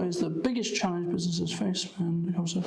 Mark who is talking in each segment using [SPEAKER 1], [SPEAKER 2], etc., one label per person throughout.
[SPEAKER 1] is the biggest challenge businesses face when it comes to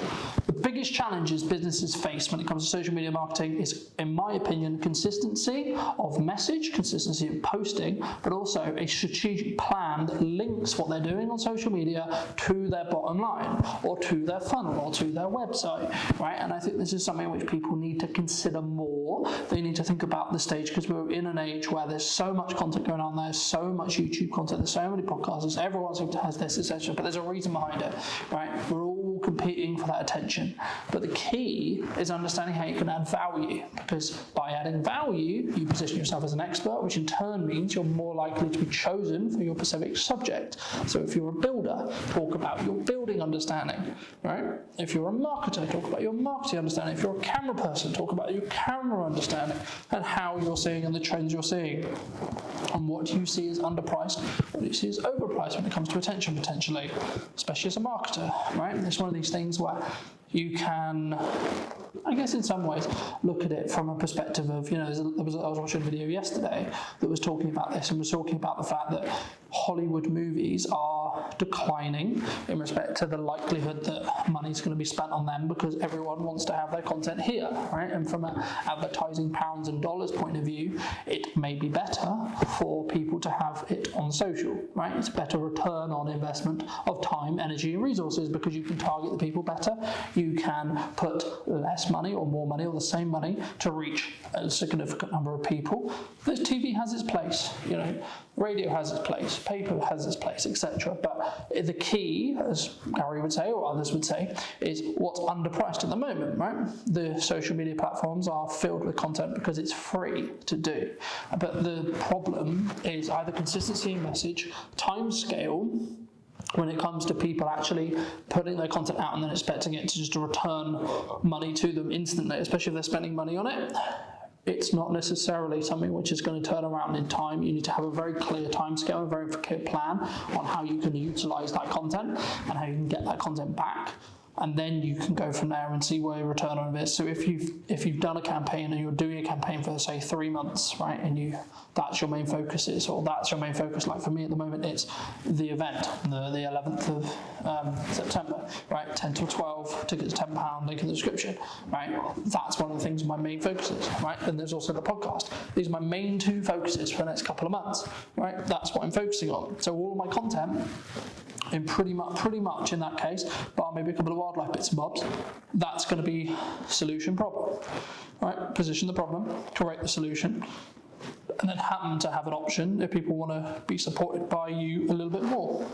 [SPEAKER 1] the biggest challenges businesses face when it comes to social media marketing is, in my opinion, consistency of message, consistency of posting, but also a strategic plan that links what they're doing on social media to their bottom line or to their funnel or to their website, right? And I think this is something which people need to consider more. They need to think about the stage, because we're in an age where there's so much content going on, there's so much YouTube content, there's so many podcasts, everyone seems to have this, etc. But there's a reason behind it, right? We're all competing for that attention. But the key is understanding how you can add value, because by adding value, you position yourself as an expert, which in turn means you're more likely to be chosen for your specific subject. So if you're a builder, talk about your building understanding, right? If you're a marketer, talk about your marketing understanding. If you're a camera person, talk about your camera understanding and how you're seeing and the trends you're seeing. And what you see is underpriced, what you see is overpriced when it comes to attention potentially, especially as a marketer, right? It's one of these things where you can, I guess in some ways, look at it from a perspective of, I was watching a video yesterday that was talking about this and was talking about the fact that Hollywood movies are declining in respect to the likelihood that money's going to be spent on them, because everyone wants to have their content here, right? And from an advertising pounds and dollars point of view, it may be better for people to have it on social, right? It's a better return on investment of time, energy, and resources, because you can target the people better. You can put less money or more money or the same money to reach a significant number of people. This TV has its place, radio has its place, paper has its place, etc. But the key, as Gary would say, or others would say, is what's underpriced at the moment, right? The social media platforms are filled with content because it's free to do. But the problem is either consistency in message, time scale, when it comes to people actually putting their content out and then expecting it to just return money to them instantly, especially if they're spending money on it. It's not necessarily something which is going to turn around in time. You need to have a very clear timescale, a very clear plan on how you can utilize that content and how you can get that content back. And then you can go from there and see where your return on it is. So if you've done a campaign and you're doing a campaign for, say, 3 months, right, and that's your main focus or that's your main focus, like for me at the moment, it's the event, the 11th of September, right, 10 till 12, tickets £10, link in the description, right? That's one of the things my main focus is, right? And there's also the podcast. These are my main 2 focuses for the next couple of months, right? That's what I'm focusing on. So all of my content, in pretty much in that case, bar maybe a couple of wildlife bits and bobs, that's going to be solution problem, right? Position the problem, create the solution, and then happen to have an option if people want to be supported by you a little bit more.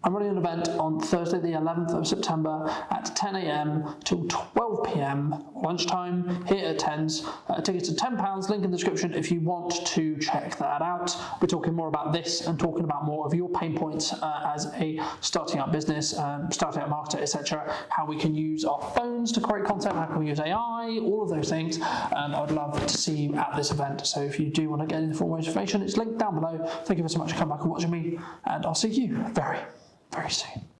[SPEAKER 1] I'm running an event on Thursday the 11th of September at 10 a.m. till 12 p.m. lunchtime here at Tens. Tickets are £10, link in the description if you want to check that out. We're talking more about this and talking about more of your pain points as a starting out business, starting out marketer, etc. How we can use our phones to create content, how can we use AI, all of those things. I'd love to see you at this event. So if you do want to get any more information, it's linked down below. Thank you so much for coming back and watching me, and I'll see you very soon.